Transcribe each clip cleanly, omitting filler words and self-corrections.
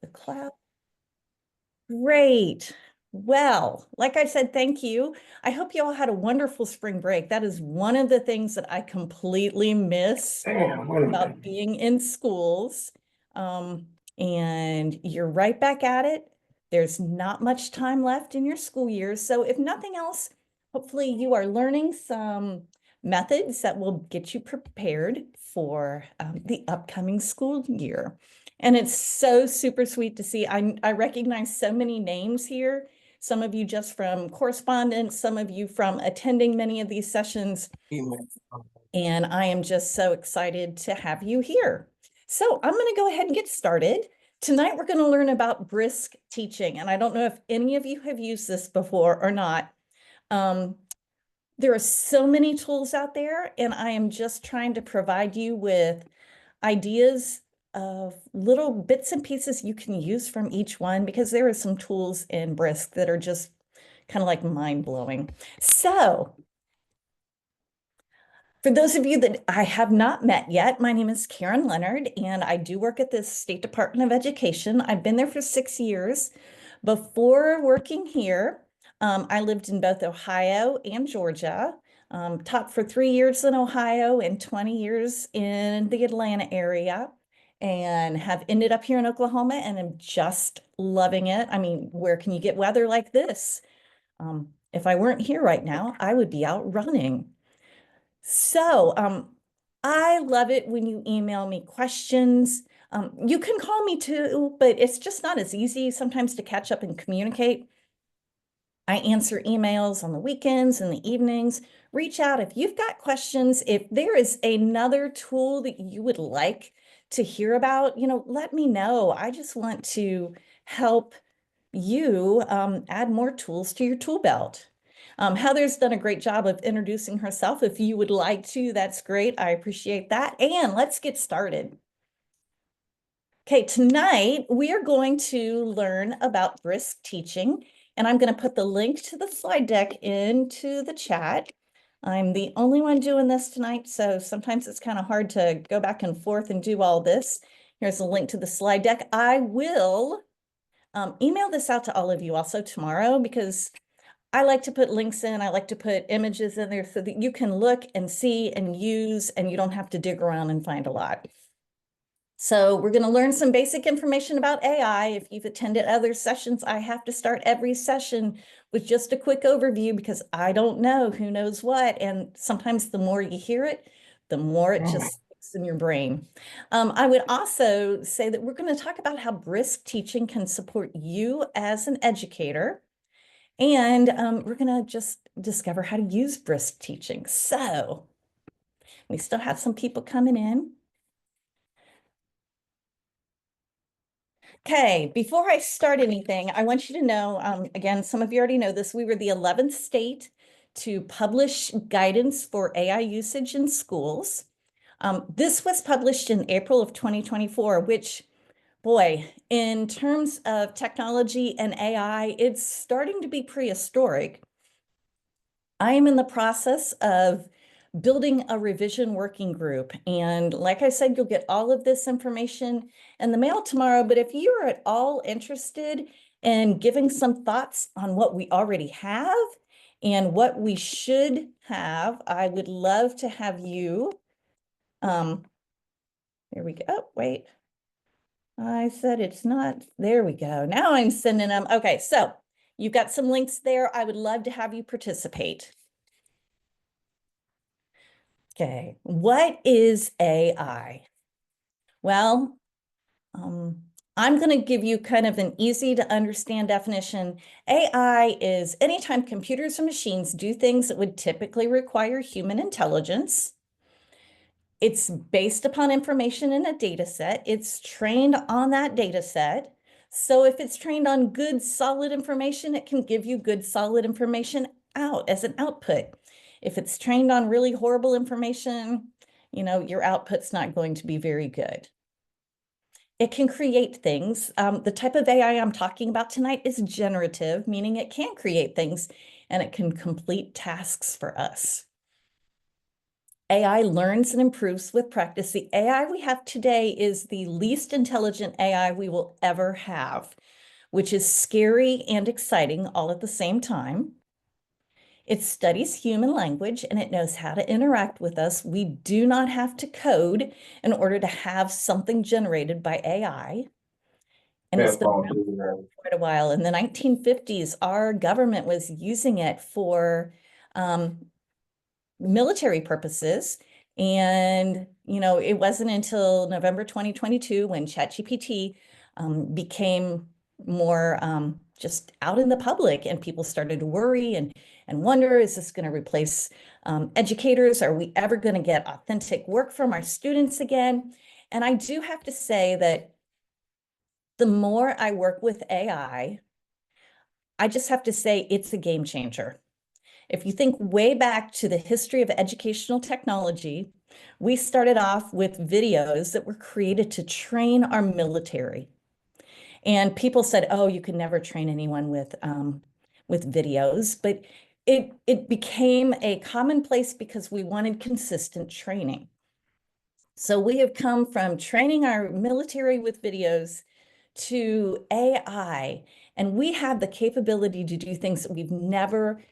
the cloud. Great. Well, like I said, thank you. I hope you all had a wonderful spring break. That is one of the things that I completely miss about being in schools. Um, and you're right back at it. There's not much time left in your school year. So if nothing else, hopefully you are learning some methods that will get you prepared for the upcoming school year. And it's so super sweet to see. I recognize so many names here. Some of you just from correspondence, some of you from attending many of these sessions. And I am just so excited to have you here. So I'm going to go ahead and get started. Tonight, we're going to learn about brisk teaching. And I don't know if any of you have used this before or not. There are so many tools out there, and I am just trying to provide you with ideas of little bits and pieces you can use from each one, because there are some tools in Brisk that are just kind of like mind-blowing. So for those of you that I have not met yet, my name is Karen Leonard, and I do work at the State Department of Education. I've been there for 6 years. Before working here, I lived in both Ohio and Georgia, taught for 3 years in Ohio and 20 years in the Atlanta area, and have ended up here in Oklahoma, and I'm just loving it. I mean, where can you get weather like this? If I weren't here right now, I would be out running. So I love it when you email me questions. You can call me too, but it's just not as easy sometimes to catch up and communicate. I answer emails on the weekends and the evenings. Reach out if you've got questions. If there is another tool that you would like to hear about, let me know. I just want to help you add more tools to your tool belt. Heather's done a great job of introducing herself. If you would like to, that's great. I appreciate that. And let's get started. Okay, tonight we are going to learn about brisk teaching, and I'm going to put the link to the slide deck into the chat. I'm the only one doing this tonight, so sometimes it's kind of hard to go back and forth and do all this. Here's a link to the slide deck. I will email this out to all of you also tomorrow, because I like to put links in. I like to put images in there so that you can look and see and use, and you don't have to dig around and find a lot. So we're going to learn some basic information about AI. If you've attended other sessions, I have to start every session with just a quick overview, because I don't know who knows what. And sometimes the more you hear it, the more it just sticks in your brain. I would also say that we're going to talk about how brisk teaching can support you as an educator. And we're going to just discover how to use brisk teaching. So we still have some people coming in. Okay, before I start anything, I want you to know, again, some of you already know this, we were the 11th state to publish guidance for AI usage in schools. This was published in April of 2024, which, boy, in terms of technology and AI, it's starting to be prehistoric. I am in the process of building a revision working group. And like I said, you'll get all of this information in the mail tomorrow. But if you're at all interested in giving some thoughts on what we already have and what we should have, I would love to have you. There we go. Oh, wait. I said it's not. There we go. Now I'm sending them. Okay, so you've got some links there. I would love to have you participate. Okay, what is AI? Well, I'm going to give you kind of an easy to understand definition. AI is anytime computers or machines do things that would typically require human intelligence. It's based upon information in a data set. It's trained on that data set. So if it's trained on good, solid information, it can give you good, solid information out as an output. If it's trained on really horrible information, your output's not going to be very good. It can create things. The type of AI I'm talking about tonight is generative, meaning it can create things and it can complete tasks for us. AI learns and improves with practice. The AI we have today is the least intelligent AI we will ever have, which is scary and exciting all at the same time. It studies human language and it knows how to interact with us. We do not have to code in order to have something generated by AI. And it's been around for quite a while. In the 1950s, our government was using it for military purposes. And, it wasn't until November 2022 when ChatGPT became more just out in the public and people started to worry and wonder, is this going to replace educators? Are we ever going to get authentic work from our students again? And I do have to say that the more I work with AI, I just have to say it's a game changer. If you think way back to the history of educational technology, we started off with videos that were created to train our military. And people said, oh, you can never train anyone with videos, but it became a commonplace because we wanted consistent training. So we have come from training our military with videos to AI, and we have the capability to do things that we've never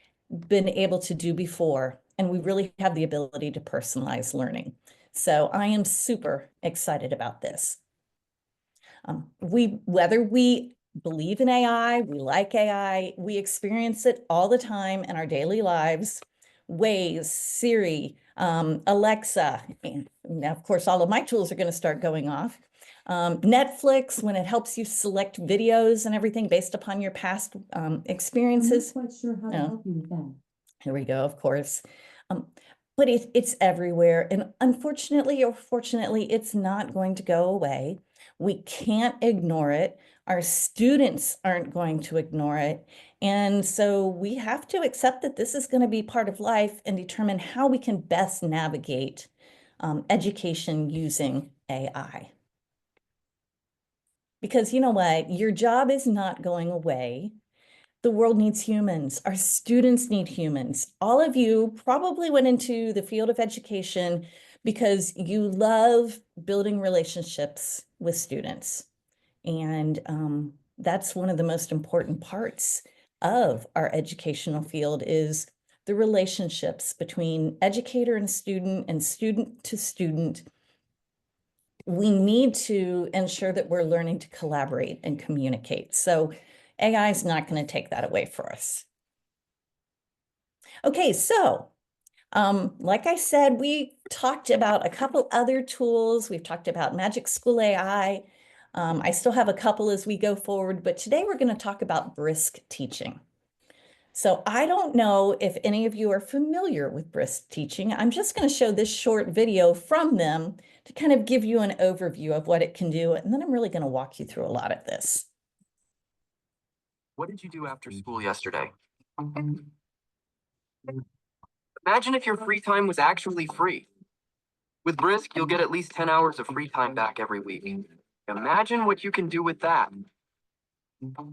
been able to do before. And we really have the ability to personalize learning. So I am super excited about this. Whether we believe in AI, we like AI, we experience it all the time in our daily lives. Waze, Siri, Alexa, and now, of course, all of my tools are going to start going off. Netflix, when it helps you select videos and everything based upon your past experiences. I'm not quite sure how to help you with that. Here we go, of course. But it's everywhere. And unfortunately or fortunately, it's not going to go away. We can't ignore it. Our students aren't going to ignore it. And so we have to accept that this is going to be part of life and determine how we can best navigate education using AI. Because you know what? Your job is not going away. The world needs humans. Our students need humans. All of you probably went into the field of education because you love building relationships with students. And that's one of the most important parts of our educational field is the relationships between educator and student to student. We need to ensure that we're learning to collaborate and communicate. So AI is not going to take that away for us. Okay, so like I said, we talked about a couple other tools. We've talked about Magic School AI. I still have a couple as we go forward, but today we're going to talk about Brisk Teaching. So I don't know if any of you are familiar with Brisk Teaching. I'm just going to show this short video from them to kind of give you an overview of what it can do, and then I'm really going to walk you through a lot of this. What did you do after school yesterday? Imagine if your free time was actually free. With Brisk, you'll get at least 10 hours of free time back every week. Imagine what you can do with that.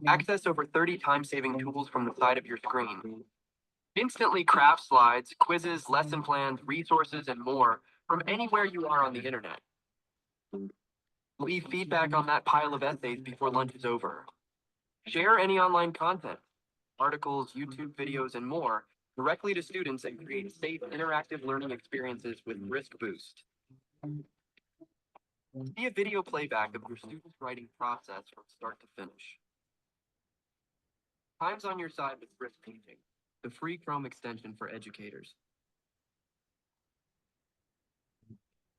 Access over 30 time-saving tools from the side of your screen. Instantly craft slides, quizzes, lesson plans, resources, and more from anywhere you are on the internet. Leave feedback on that pile of essays before lunch is over. Share any online content, articles, YouTube videos, and more directly to students and create safe, interactive learning experiences with Brisk Boost. See a video playback of your students' writing process from start to finish. Time's on your side with Brisk Teaching, the free Chrome extension for educators.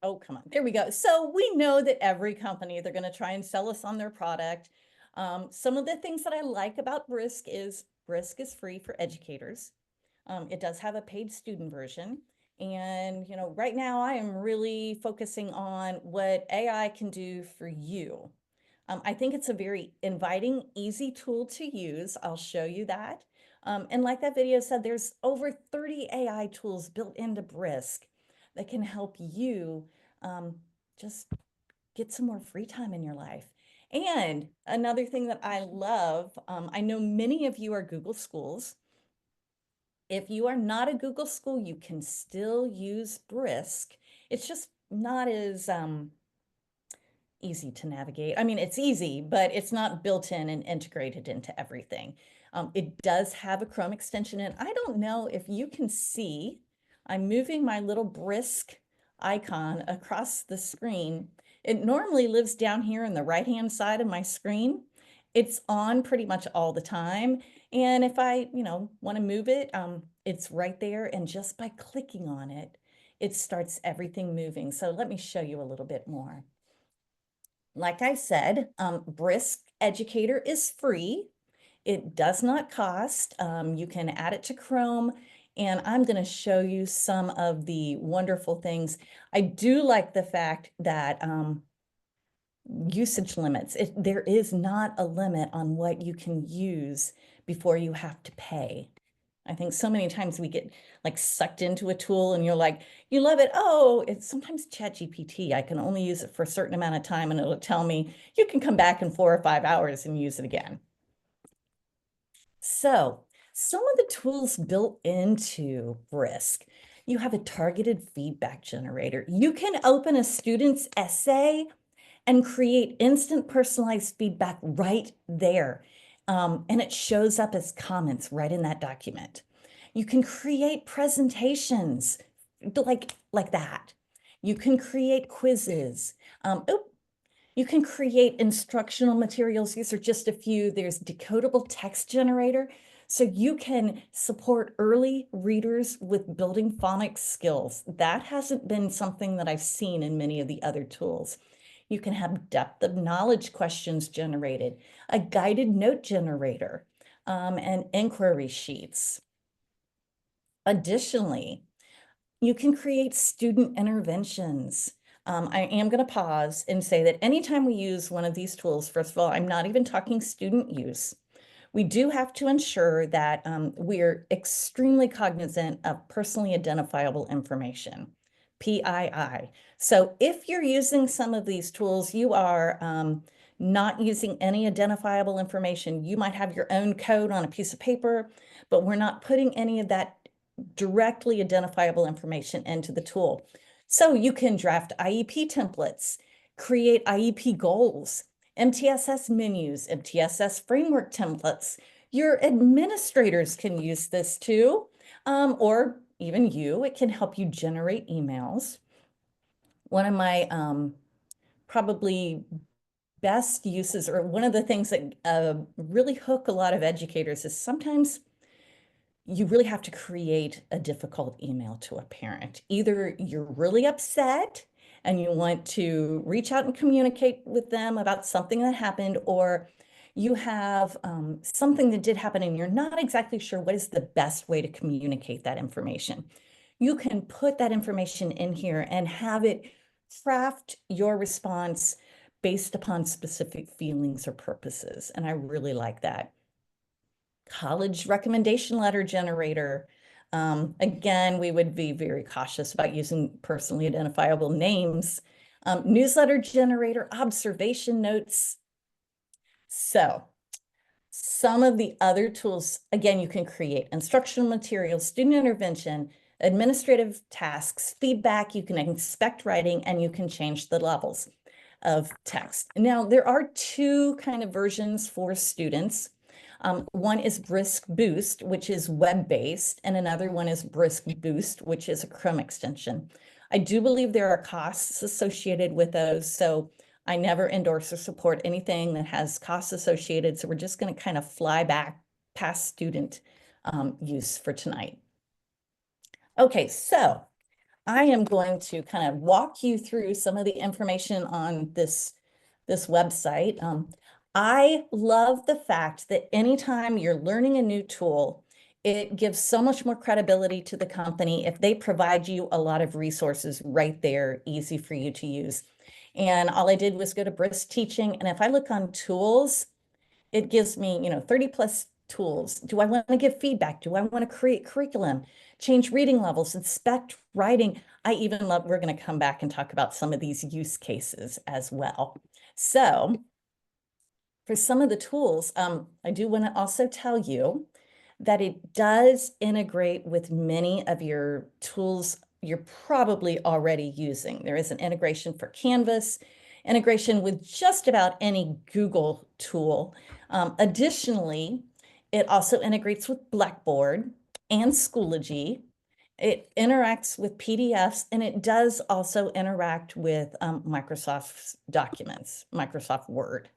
Oh, come on. There we go. So we know that every company, they're going to try and sell us on their product. Some of the things that I like about Brisk is free for educators. It does have a paid student version. And, right now I am really focusing on what AI can do for you. I think it's a very inviting, easy tool to use. I'll show you that. And like that video said, there's over 30 AI tools built into Brisk that can help you just get some more free time in your life. And another thing that I love, I know many of you are Google schools. If you are not a Google school, you can still use Brisk. It's just not as easy to navigate. I mean, it's easy, but it's not built in and integrated into everything. It does have a Chrome extension, and I don't know if you can see, I'm moving my little Brisk icon across the screen. It normally lives down here in the right-hand side of my screen. It's on pretty much all the time. And if I, want to move it, it's right there. And just by clicking on it, it starts everything moving. So let me show you a little bit more. Like I said, Brisk Educator is free. It does not cost. You can add it to Chrome, and I'm going to show you some of the wonderful things. I do like the fact that usage limits. There is not a limit on what you can use before you have to pay. I think so many times we get like sucked into a tool and you're like, you love it. Oh, it's sometimes ChatGPT. I can only use it for a certain amount of time and it'll tell me you can come back in 4 or 5 hours and use it again. So some of the tools built into Brisk, you have a targeted feedback generator. You can open a student's essay and create instant personalized feedback right there. And it shows up as comments right in that document. You can create presentations like that. You can create quizzes. You can create instructional materials. These are just a few. There's decodable text generator. So you can support early readers with building phonics skills. That hasn't been something that I've seen in many of the other tools. You can have depth of knowledge questions generated, a guided note generator, and inquiry sheets. Additionally, you can create student interventions. I am going to pause and say that anytime we use one of these tools, first of all, I'm not even talking student use. We do have to ensure that we're extremely cognizant of personally identifiable information, PII. So if you're using some of these tools, you are not using any identifiable information. You might have your own code on a piece of paper, but we're not putting any of that directly identifiable information into the tool. So you can draft IEP templates, create IEP goals, MTSS menus, MTSS framework templates. Your administrators can use this too, or even you. It can help you generate emails. One of my probably best uses, or one of the things that really hook a lot of educators, is sometimes you really have to create a difficult email to a parent. Either you're really upset and you want to reach out and communicate with them about something that happened, or you have something that did happen and you're not exactly sure what is the best way to communicate that information. You can put that information in here and have it craft your response based upon specific feelings or purposes. And I really like that. College recommendation letter generator. Again, we would be very cautious about using personally identifiable names. Newsletter generator, observation notes. So some of the other tools, again, you can create instructional materials, student intervention, administrative tasks, feedback, you can inspect writing, and you can change the levels of text. Now, there are two kind of versions for students. One is Brisk Boost, which is web-based, and another one is Brisk Boost, which is a Chrome extension. I do believe there are costs associated with those, so I never endorse or support anything that has costs associated, so we're just going to kind of fly back past student use for tonight. Okay, so I am going to kind of walk you through some of the information on this website. I love the fact that anytime you're learning a new tool, it gives so much more credibility to the company if they provide you a lot of resources right there, easy for you to use. And all I did was go to Brisk Teaching, and if I look on tools, it gives me, 30 plus tools. Do I want to give feedback? Do I want to create curriculum, change reading levels, inspect writing? I even love, we're going to come back and talk about some of these use cases as well. So for some of the tools, I do want to also tell you that it does integrate with many of your tools you're probably already using. There is an integration for Canvas, integration with just about any Google tool. Additionally, it also integrates with Blackboard and Schoology. It interacts with PDFs, and it does also interact with Microsoft documents, Microsoft Word.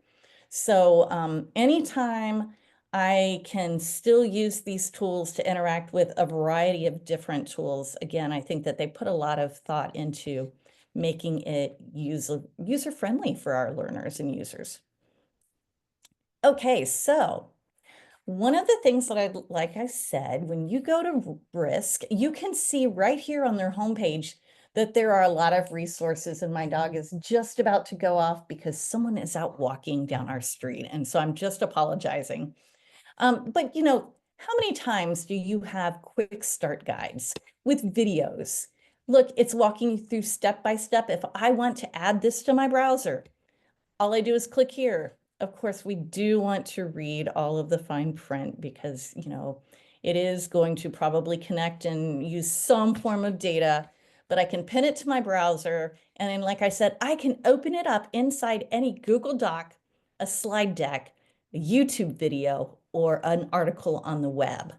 So anytime I can still use these tools to interact with a variety of different tools, again, I think that they put a lot of thought into making it user-friendly for our learners and users. Okay, so one of the things that like I said, when you go to Brisk, you can see right here on their homepage that there are a lot of resources, and my dog is just about to go off because someone is out walking down our street. And so I'm just apologizing. But how many times do you have quick start guides with videos? Look, it's walking you through step by step. If I want to add this to my browser, all I do is click here. Of course, we do want to read all of the fine print because, it is going to probably connect and use some form of data, but I can pin it to my browser. And then, like I said, I can open it up inside any Google Doc, a slide deck, a YouTube video, or an article on the web.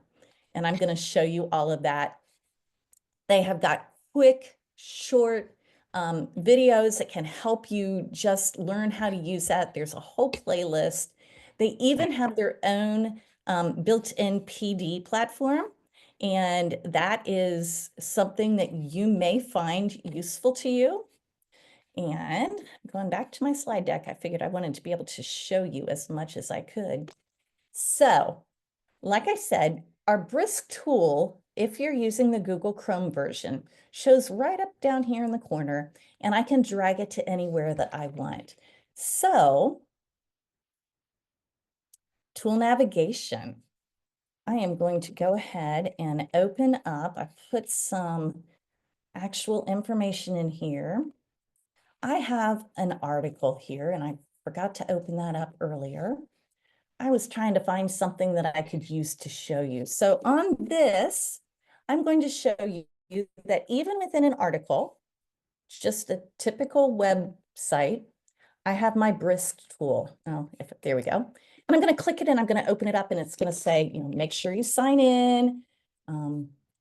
And I'm going to show you all of that. They have got quick, short videos that can help you just learn how to use that. There's a whole playlist. They even have their own built-in PD platform. And that is something that you may find useful to you. And going back to my slide deck, I figured I wanted to be able to show you as much as I could. So, like I said, our Brisk tool, if you're using the Google Chrome version, shows right up down here in the corner, and I can drag it to anywhere that I want. So, tool navigation. I am going to go ahead and open up. I put some actual information in here. I have an article here, and I forgot to open that up earlier. I was trying to find something that I could use to show you. So on this, I'm going to show you that even within an article, it's just a typical website, I have my Brisk tool. Oh, there we go. And I'm going to click it and I'm going to open it up and it's going to say, make sure you sign in.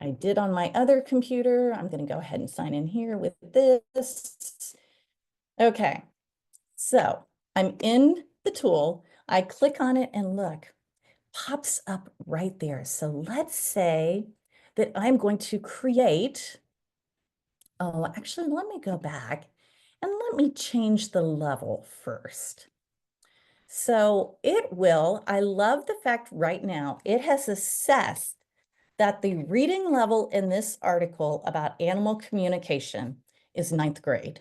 I did on my other computer. I'm going to go ahead and sign in here with this. Okay, so I'm in the tool. I click on it and look, pops up right there. So let's say that I'm going to create, actually, let me go back and let me change the level first. So I love the fact right now, it has assessed that the reading level in this article about animal communication is 9th grade.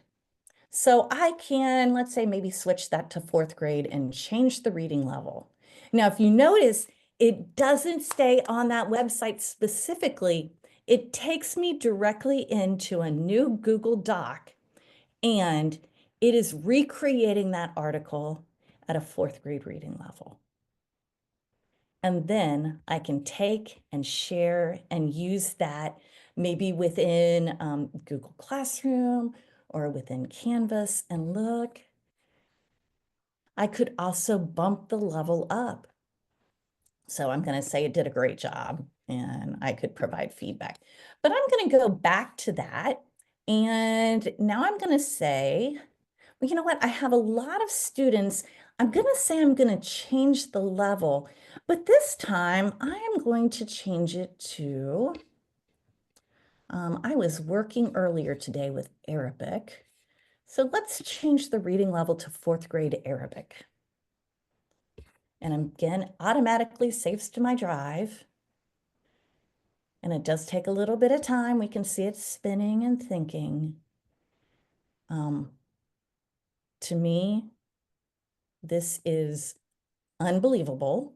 So I can, let's say, maybe switch that to 4th grade and change the reading level. Now, if you notice, it doesn't stay on that website specifically. It takes me directly into a new Google Doc, and it is recreating that article at a 4th grade reading level. And then I can take and share and use that maybe within Google Classroom or within Canvas. And look, I could also bump the level up. So I'm going to say it did a great job and I could provide feedback. But I'm going to go back to that. And now I'm going to say, well, you know what? I have a lot of students. I'm going to say I'm going to change the level, but this time I am going to change it to, I was working earlier today with Arabic. So let's change the reading level to 4th grade Arabic. And again, automatically saves to my drive. And it does take a little bit of time. We can see it spinning and thinking. To me, this is unbelievable.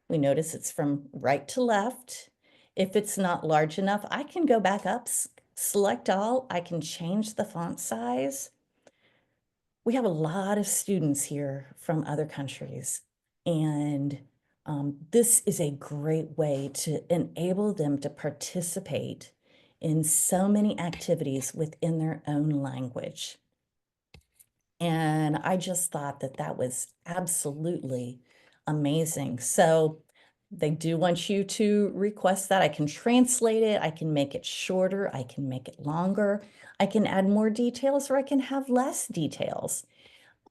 We notice it's from right to left. If it's not large enough, I can go back up, select all. I can change the font size. We have a lot of students here from other countries, and This is a great way to enable them to participate in so many activities within their own language. And I just thought that that was absolutely amazing. So they do want you to request that. I can translate it. I can make it shorter. I can make it longer. I can add more details or I can have less details.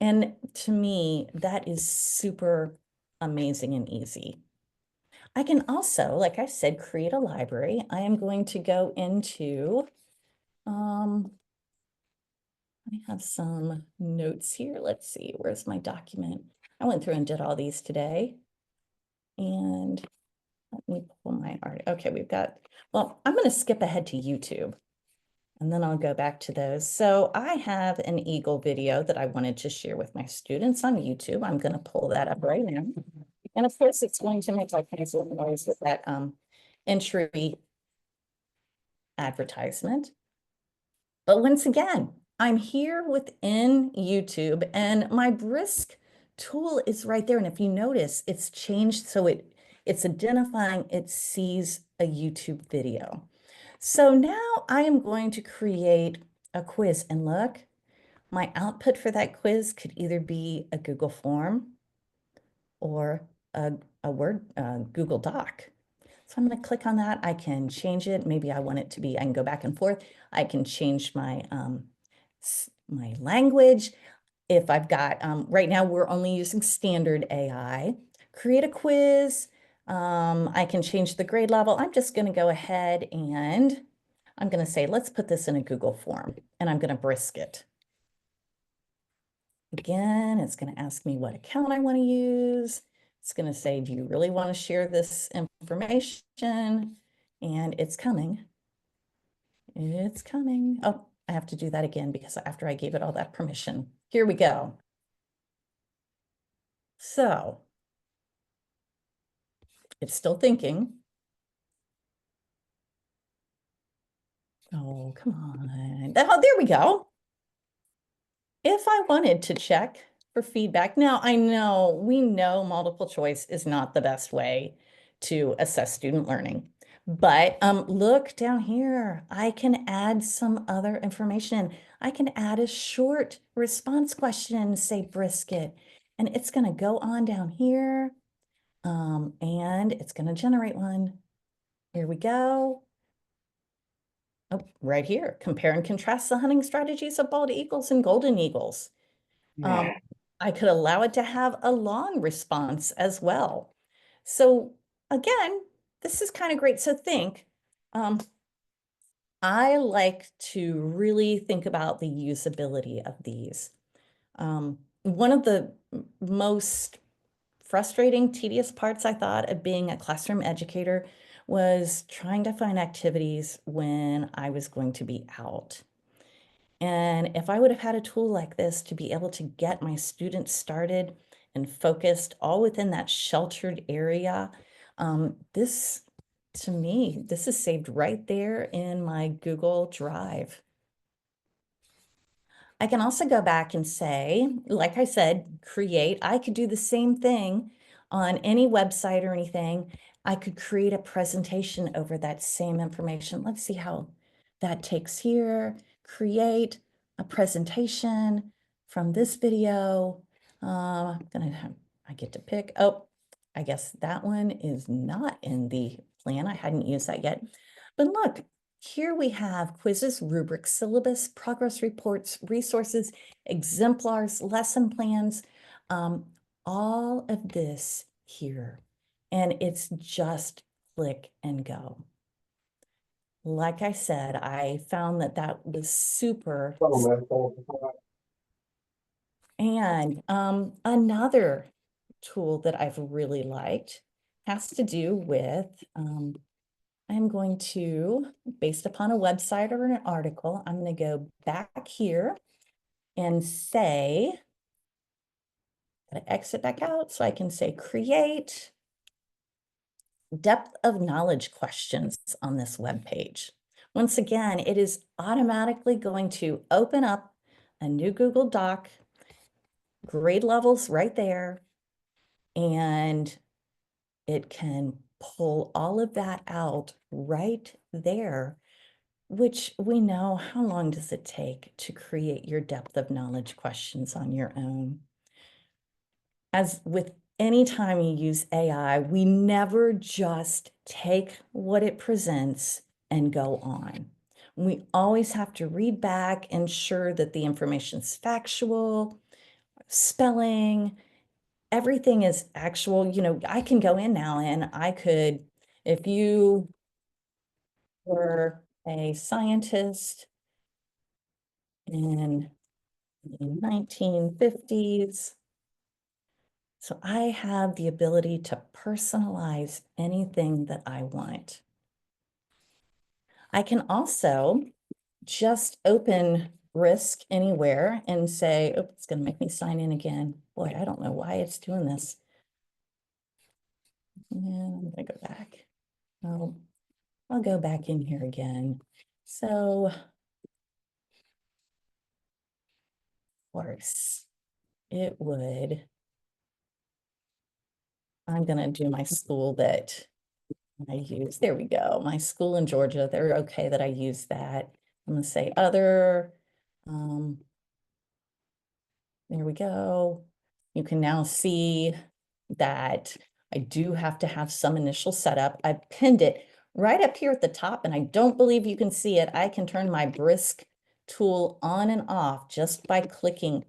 And to me, that is super amazing and easy. I can also, like I said, create a library. I am going to go into, I have some notes here. Let's see, where's my document? I went through and did all these today. And let me pull my art. Okay, we've got, well, I'm going to skip ahead to YouTube and then I'll go back to those. So I have an Eagle video that I wanted to share with my students on YouTube. I'm going to pull that up right now. And of course, it's going to make all kinds of noise with that entry advertisement. But once again, I'm here within YouTube and my Brisk tool is right there. And if you notice, it's changed so it's identifying it sees a YouTube video. So now I am going to create a quiz and look, my output for that quiz could either be a Google form or a Word Google Doc. So I'm going to click on that. I can change it. Maybe I want it to be, I can go back and forth. I can change my my language. If I've got, right now we're only using standard AI. Create a quiz. I can change the grade level. I'm just going to go ahead and I'm going to say, let's put this in a Google form and I'm going to brisk it. Again, it's going to ask me what account I want to use. It's going to say, do you really want to share this information? And it's coming. It's coming. Oh, I have to do that again because after I gave it all that permission. Here we go. So it's still thinking. Oh, come on. Oh, there we go. If I wanted to check for feedback, now I know we know multiple choice is not the best way to assess student learning, but look down here. I can add some other information. I can add a short response question, say brisket, and it's going to go on down here and it's going to generate one. Here we go. Oh, right here. Compare and contrast the hunting strategies of bald eagles and golden eagles. I could allow it to have a long response as well. So again, this is kind of great. So think, I like to really think about the usability of these. One of the most frustrating, tedious parts I thought of being a classroom educator was trying to find activities when I was going to be out. And if I would have had a tool like this to be able to get my students started and focused all within that sheltered area, this, to me, this is saved right there in my Google Drive. I can also go back and say, like I said, create. I could do the same thing on any website or anything. I could create a presentation over that same information. Let's see how that takes here. Create a presentation from this video. I get to pick, oh, I guess that one is not in the plan. I hadn't used that yet. But look, here we have quizzes, rubrics, syllabus, progress reports, resources, exemplars, lesson plans, all of this here. And it's just click and go. Like I said, I found that that was super. And another tool that I've really liked has to do with, I'm going to, based upon a website or an article, I'm going to go back here and say, exit back out so I can say create depth of knowledge questions on this web page. Once again, it is automatically going to open up a new Google Doc, grade levels right there, and it can pull all of that out right there, which we know, how long does it take to create your depth of knowledge questions on your own? As with any time you use AI, we never just take what it presents and go on. We always have to read back, ensure that the information's factual, spelling, everything is actual. You know, I can go in now and I could, if you were a scientist in the 1950s, so I have the ability to personalize anything that I want. I can also just open Brisk anywhere and say, oh, it's going to make me sign in again. Boy, I don't know why it's doing this. Yeah, I'm going to go back. Oh, I'll go back in here again. So, of course, it would. I'm going to do my school that I use. There we go. My school in Georgia, they're okay that I use that. I'm going to say other. Um, There we go. You can now see that I do have to have some initial setup. I pinned it right up here at the top, and I don't believe you can see it. I can turn my Brisk tool on and off just by clicking,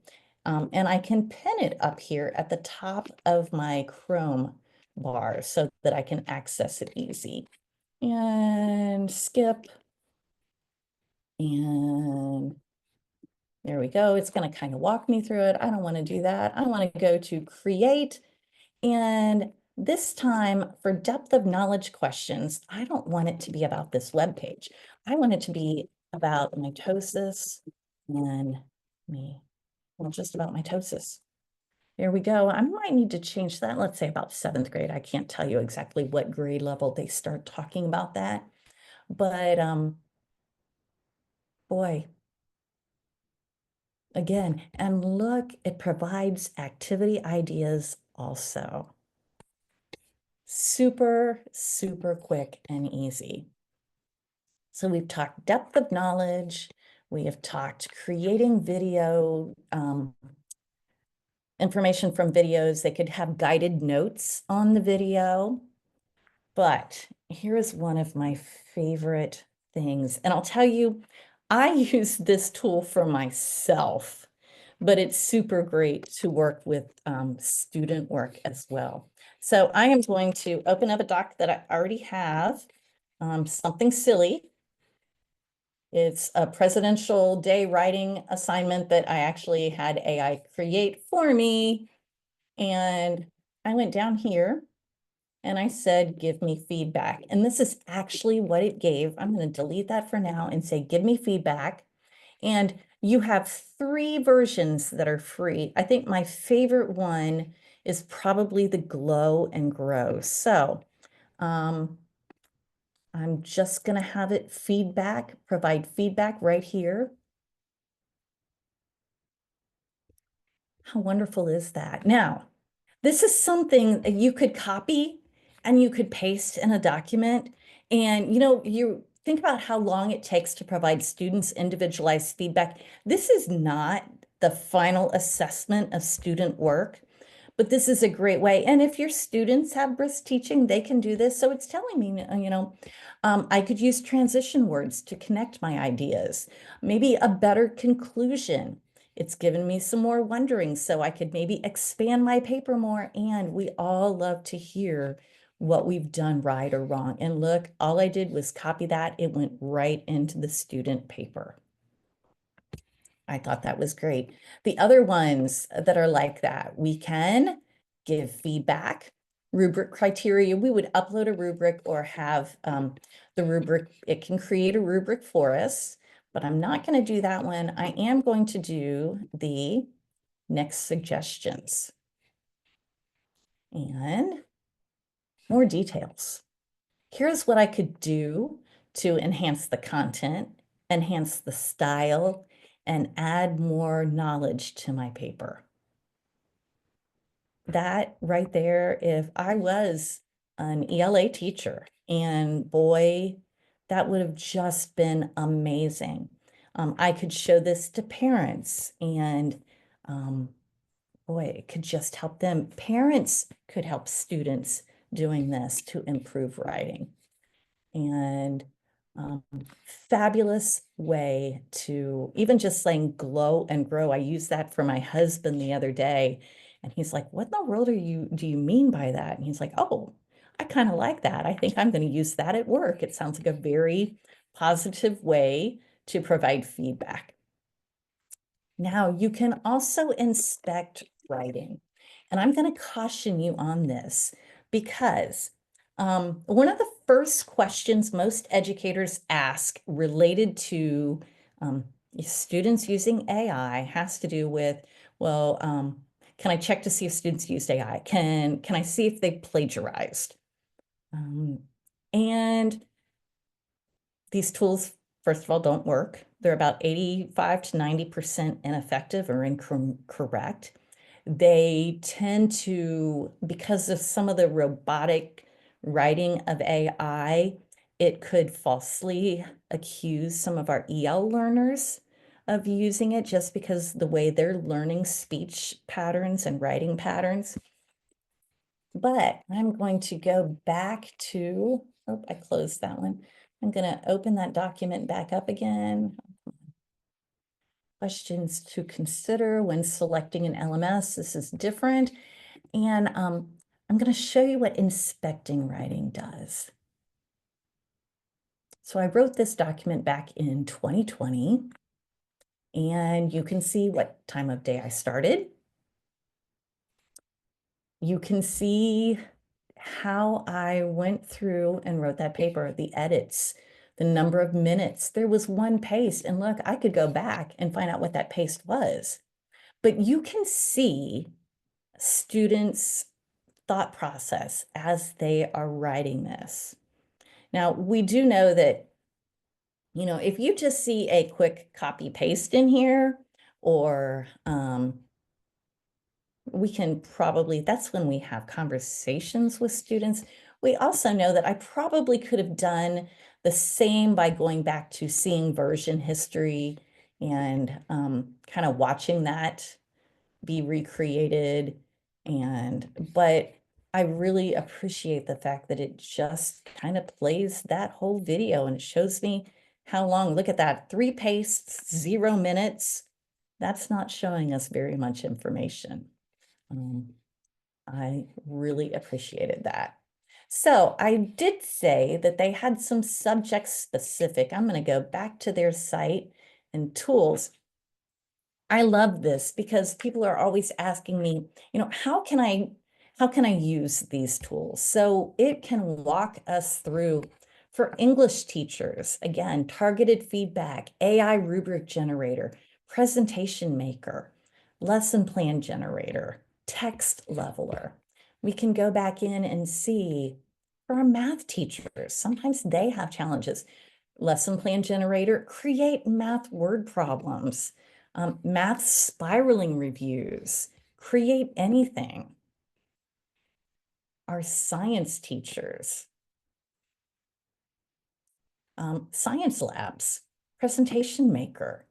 and I can pin it up here at the top of my Chrome bar so that I can access it easy. And skip, and there we go. It's going to kind of walk me through it. I don't want to do that. I want to go to create. And this time for depth of knowledge questions, I don't want it to be about this web page. I want it to be about mitosis and me. Well, just about mitosis. There we go. I might need to change that. Let's say about 7th grade. I can't tell you exactly what grade level they start talking about that. But boy, again, and look, it provides activity ideas also. Super, super quick and easy. So we've talked depth of knowledge. We have talked creating video, information from videos. They could have guided notes on the video. But here's one of my favorite things. And I'll tell you, I use this tool for myself, but it's super great to work with student work as well. So I am going to open up a doc that I already have, something silly. It's a Presidential Day writing assignment that I actually had AI create for me. And I went down here and I said, give me feedback. And this is actually what it gave. I'm going to delete that for now and say, give me feedback. And you have 3 versions that are free. I think my favorite one is probably the glow and grow. So I'm just going to have it provide feedback right here. How wonderful is that? Now, this is something that you could copy and you could paste in a document. And you think about how long it takes to provide students individualized feedback. This is not the final assessment of student work, but this is a great way. And if your students have Brisk Teaching, they can do this. So it's telling me, I could use transition words to connect my ideas, maybe a better conclusion. It's given me some more wondering, so I could maybe expand my paper more. And we all love to hear what we've done right or wrong. And look, all I did was copy that. It went right into the student paper. I thought that was great. The other ones that are like that, we can give feedback, rubric criteria. We would upload a rubric or have the rubric. It can create a rubric for us, but I'm not going to do that one. I am going to do the next suggestions and more details. Here's what I could do to enhance the content, enhance the style, and add more knowledge to my paper. That right there, if I was an ELA teacher, and boy, that would have just been amazing. I could show this to parents, and boy, it could just help them. Parents could help students doing this to improve writing. And fabulous way to even just saying glow and grow. I used that for my husband the other day, and he's like, "What in the world do you mean by that?" And he's like, "Oh, I kind of like that. I think I'm going to use that at work. It sounds like a very positive way to provide feedback." Now, you can also inspect writing. And I'm going to caution you on this because one of the first questions most educators ask related to students using AI has to do with, well, can I check to see if students used AI? Can I see if they plagiarized? And these tools, first of all, don't work. They're about 85 to 90% ineffective or incorrect. They tend to, because of some of the robotic writing of AI, it could falsely accuse some of our EL learners of using it just because the way they're learning speech patterns and writing patterns. But I'm going to go back to, oh, I closed that one. I'm going to open that document back up again. Questions to consider when selecting an LMS. This is different. And I'm going to show you what inspecting writing does. So I wrote this document back in 2020, and you can see what time of day I started. You can see how I went through and wrote that paper, the edits, the number of minutes. There was one paste, and look, I could go back and find out what that paste was. But you can see students' thought process as they are writing this. Now, we do know that, if you just see a quick copy paste in here, or we can probably, that's when we have conversations with students. We also know that I probably could have done the same by going back to seeing version history and kind of watching that be recreated. But I really appreciate the fact that it just kind of plays that whole video and it shows me how long. Look at that, 3 pastes, 0 minutes. That's not showing us very much information. I really appreciated that. So I did say that they had some subject specific. I'm going to go back to their site and tools. I love this because people are always asking me, how can I use these tools? So it can walk us through for English teachers, again, targeted feedback, AI rubric generator, presentation maker, lesson plan generator, text leveler. We can go back in and see for our math teachers, sometimes they have challenges. Lesson plan generator, create math word problems, math spiraling reviews, create anything. Our science teachers, science labs, presentation maker,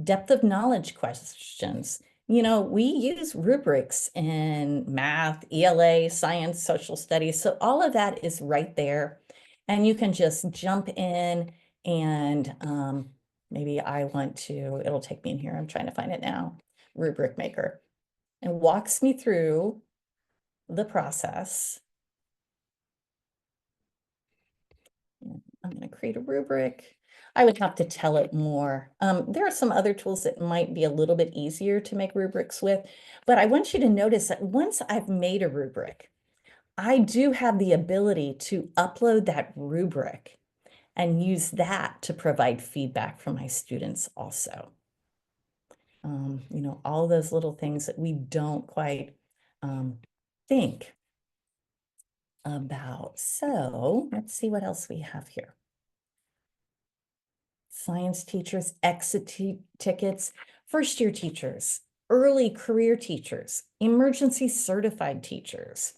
depth of knowledge questions. We use rubrics in math, ELA, science, social studies. So all of that is right there. And you can just jump in and maybe I want to, it'll take me in here. I'm trying to find it now. Rubric maker. And walks me through the process. I'm going to create a rubric. I would have to tell it more. There are some other tools that might be a little bit easier to make rubrics with, but I want you to notice that once I've made a rubric, I do have the ability to upload that rubric and use that to provide feedback from my students also. All those little things that we don't quite think about. So let's see what else we have here. Science teachers, exit tickets, first-year teachers, early career teachers, emergency certified teachers,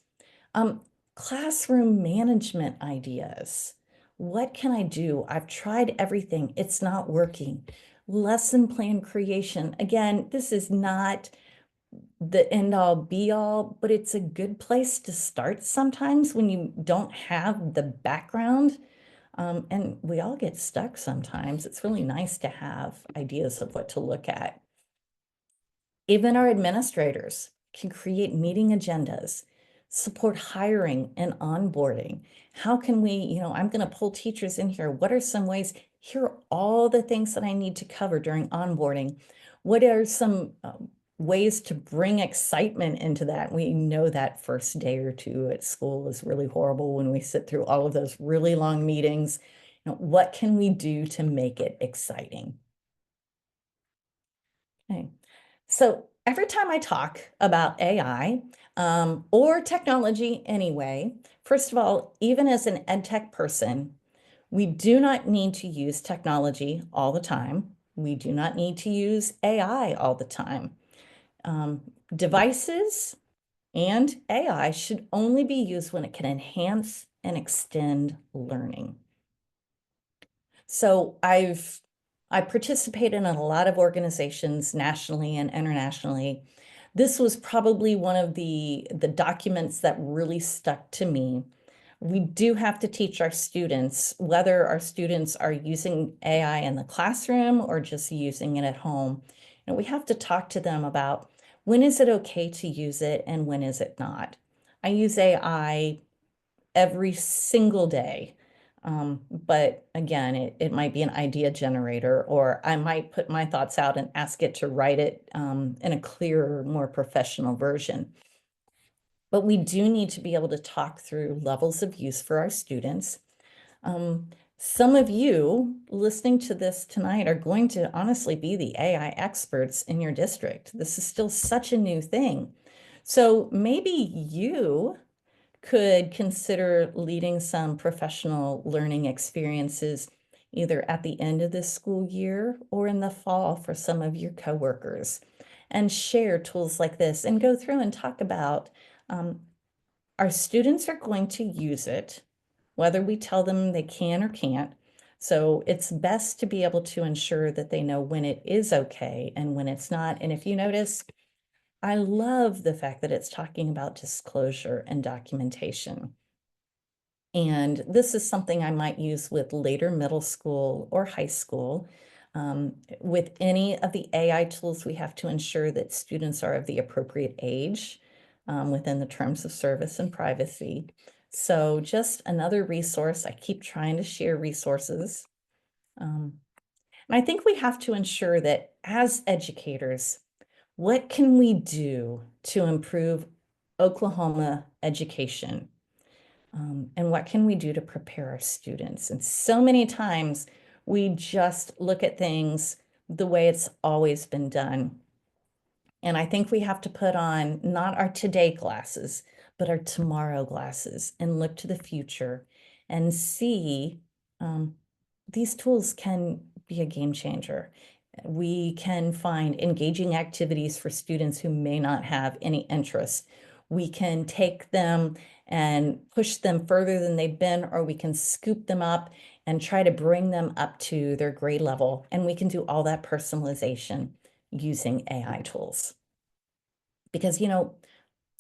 Classroom management ideas. What can I do? I've tried everything. It's not working. Lesson plan creation. Again, this is not the end all be all, but it's a good place to start sometimes when you don't have the background. And we all get stuck sometimes. It's really nice to have ideas of what to look at. Even our administrators can create meeting agendas, support hiring and onboarding. How can we, I'm going to pull teachers in here. What are some ways? Here are all the things that I need to cover during onboarding. What are some ways to bring excitement into that? We know that first day or two at school is really horrible when we sit through all of those really long meetings. What can we do to make it exciting? Okay. So every time I talk about AI or technology anyway, first of all, even as an ed tech person, we do not need to use technology all the time. We do not need to use AI all the time. Devices and AI should only be used when it can enhance and extend learning. So I participated in a lot of organizations nationally and internationally. This was probably one of the documents that really stuck to me. We do have to teach our students, whether our students are using AI in the classroom or just using it at home. And we have to talk to them about when is it okay to use it and when is it not. I use AI every single day. But again, it might be an idea generator, or I might put my thoughts out and ask it to write it in a clearer, more professional version. But we do need to be able to talk through levels of use for our students. Some of you listening to this tonight are going to honestly be the AI experts in your district. This is still such a new thing. So maybe you could consider leading some professional learning experiences either at the end of the school year or in the fall for some of your coworkers, and share tools like this and go through and talk about our students are going to use it, whether we tell them they can or can't. So it's best to be able to ensure that they know when it is okay and when it's not. And if you notice, I love the fact that it's talking about disclosure and documentation. And this is something I might use with later middle school or high school. With any of the AI tools, we have to ensure that students are of the appropriate age within the terms of service and privacy. So just another resource. I keep trying to share resources. And I think we have to ensure that as educators, what can we do to improve Oklahoma education? And what can we do to prepare our students? And so many times we just look at things the way it's always been done. And I think we have to put on not our today glasses, but our tomorrow glasses and look to the future and see these tools can be a game changer. We can find engaging activities for students who may not have any interest. We can take them and push them further than they've been, or we can scoop them up and try to bring them up to their grade level. And we can do all that personalization using AI tools. Because,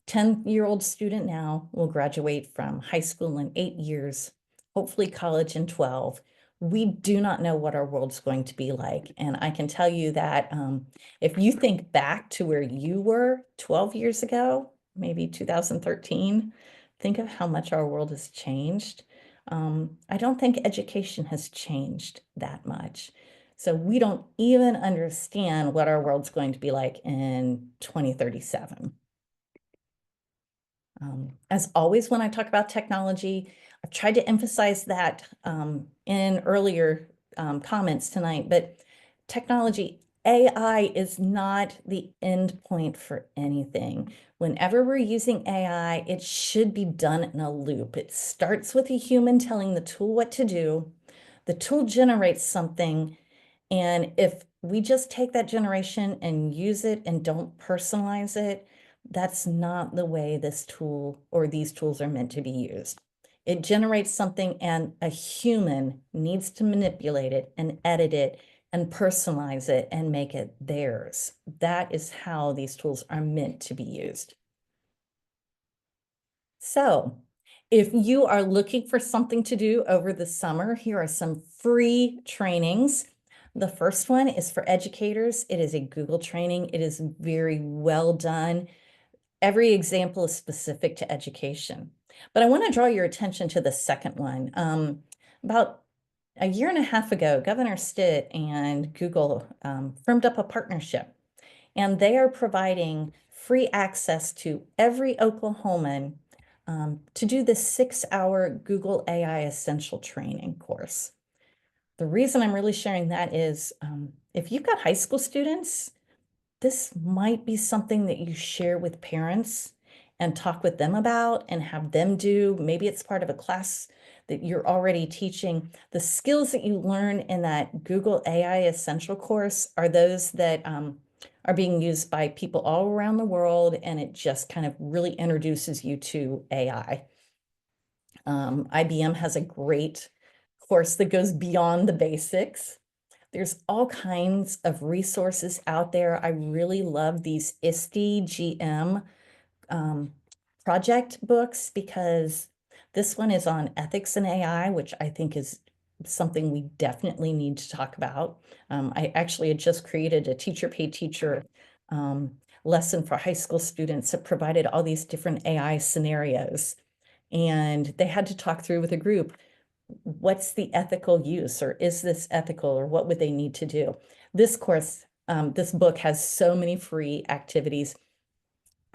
10-year-old student now will graduate from high school in 8 years, hopefully college in 12. We do not know what our world's going to be like. And I can tell you that if you think back to where you were 12 years ago, maybe 2013, think of how much our world has changed. I don't think education has changed that much. So we don't even understand what our world's going to be like in 2037. As always, when I talk about technology, I've tried to emphasize that in earlier comments tonight, but technology, AI is not the end point for anything. Whenever we're using AI, it should be done in a loop. It starts with a human telling the tool what to do. The tool generates something, and if we just take that generation and use it and don't personalize it, That's not the way this tool or these tools are meant to be used. It generates something and a human needs to manipulate it and edit it and personalize it and make it theirs. That is how these tools are meant to be used. So if you are looking for something to do over the summer, here are some free trainings. The first one is for educators. It is a Google training. It is very well done. Every example is specific to education. But I want to draw your attention to the second one. About a year and a half ago, Governor Stitt and Google firmed up a partnership, and they are providing free access to every Oklahoman to do the 6-hour Google AI Essential Training course. The reason I'm really sharing that is if you've got high school students, this might be something that you share with parents and talk with them about and have them do. Maybe it's part of a class that you're already teaching. The skills that you learn in that Google AI Essential course are those that are being used by people all around the world, and it just kind of really introduces you to AI. IBM has a great course that goes beyond the basics. There's all kinds of resources out there. I really love these ISTE GM project books because this one is on ethics and AI, which I think is something we definitely need to talk about. I actually had just created a teacher pay teacher lesson for high school students that provided all these different AI scenarios. And they had to talk through with a group, what's the ethical use, or is this ethical, or what would they need to do? This course, this book has so many free activities.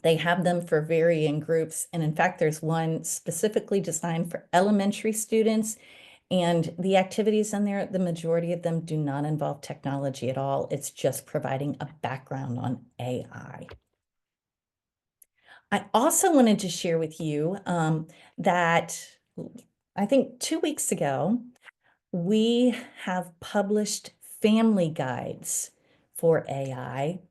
They have them for varying groups. And in fact, there's one specifically designed for elementary students. And the activities in there, the majority of them do not involve technology at all. It's just providing a background on AI. I also wanted to share with you that I think 2 weeks ago, we have published family guides for AI.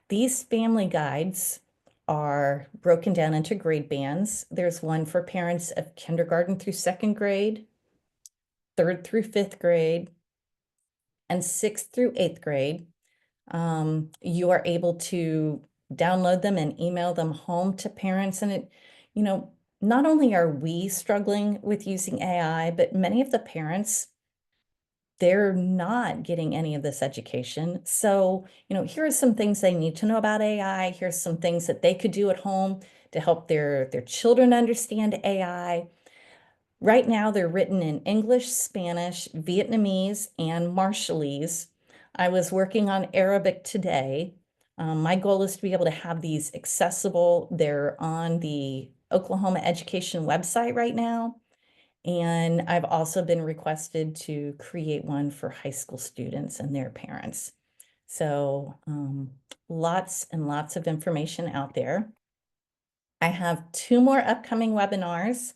These family guides are broken down into grade bands. There's one for parents of kindergarten through second grade, third through fifth grade, and sixth through eighth grade. You are able to download them and email them home to parents. And not only are we struggling with using AI, but many of the parents, they're not getting any of this education. So, here are some things they need to know about AI. Here's some things that they could do at home to help their children understand AI. Right now, they're written in English, Spanish, Vietnamese, and Marshallese. I was working on Arabic today. My goal is to be able to have these accessible. They're on the Oklahoma Education website right now. And I've also been requested to create one for high school students and their parents. So lots and lots of information out there. I have 2 more upcoming webinars.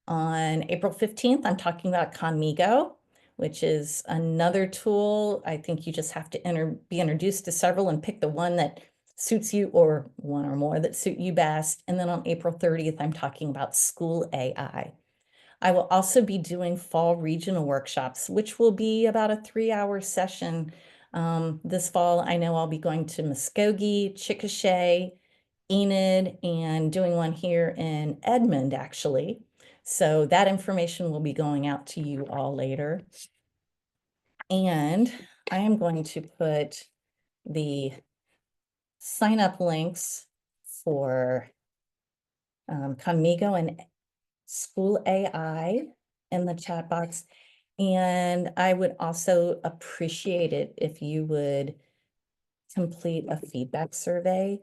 On April 15th, I'm talking about Conmigo, which is another tool. I think you just have to be introduced to several and pick the one that suits you, or one or more that suit you best. And then on April 30th, I'm talking about school AI. I will also be doing fall regional workshops, which will be about a 3-hour session. This fall, I know I'll be going to Muskogee, Chickasha, Enid, and doing one here in Edmond, actually. So that information will be going out to you all later. And I am going to put the sign up links for Conmigo and School AI in the chat box. And I would also appreciate it if you would complete a feedback survey.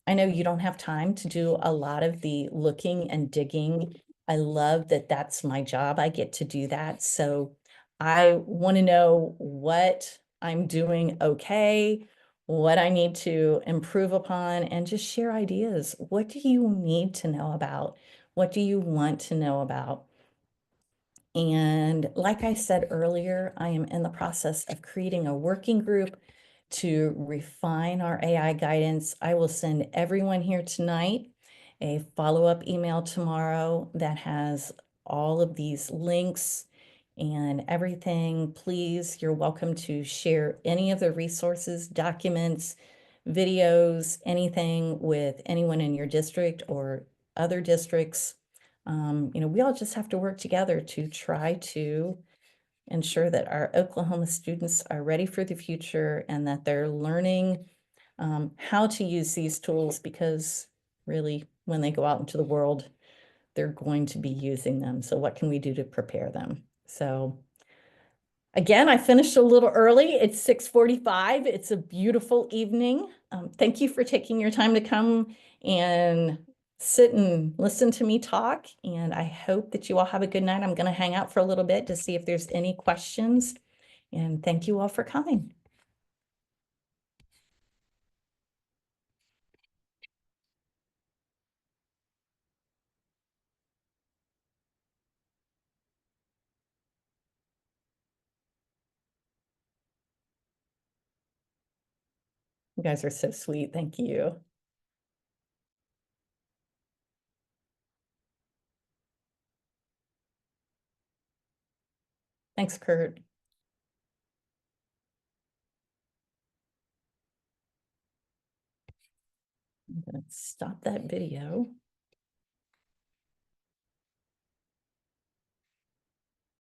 I know you don't have time to do a lot of the looking and digging. I love that that's my job. I get to do that. So I want to know what I'm doing okay, what I need to improve upon, and just share ideas. What do you need to know about? What do you want to know about? And like I said earlier, I am in the process of creating a working group to refine our AI guidance. I will send everyone here tonight a follow-up email tomorrow that has all of these links and everything. Please, you're welcome to share any of the resources, documents, videos, anything with anyone in your district or other districts. We all just have to work together to try to ensure that our Oklahoma students are ready for the future and that they're learning how to use these tools, because really, when they go out into the world, they're going to be using them. So what can we do to prepare them? So again, I finished a little early. It's 6:45. It's a beautiful evening. Thank you for taking your time to come and sit and listen to me talk. And I hope that you all have a good night. I'm going to hang out for a little bit to see if there's any questions. And thank you all for coming. You guys are so sweet. Thank you. Thanks, Kurt. I'm going to stop that video.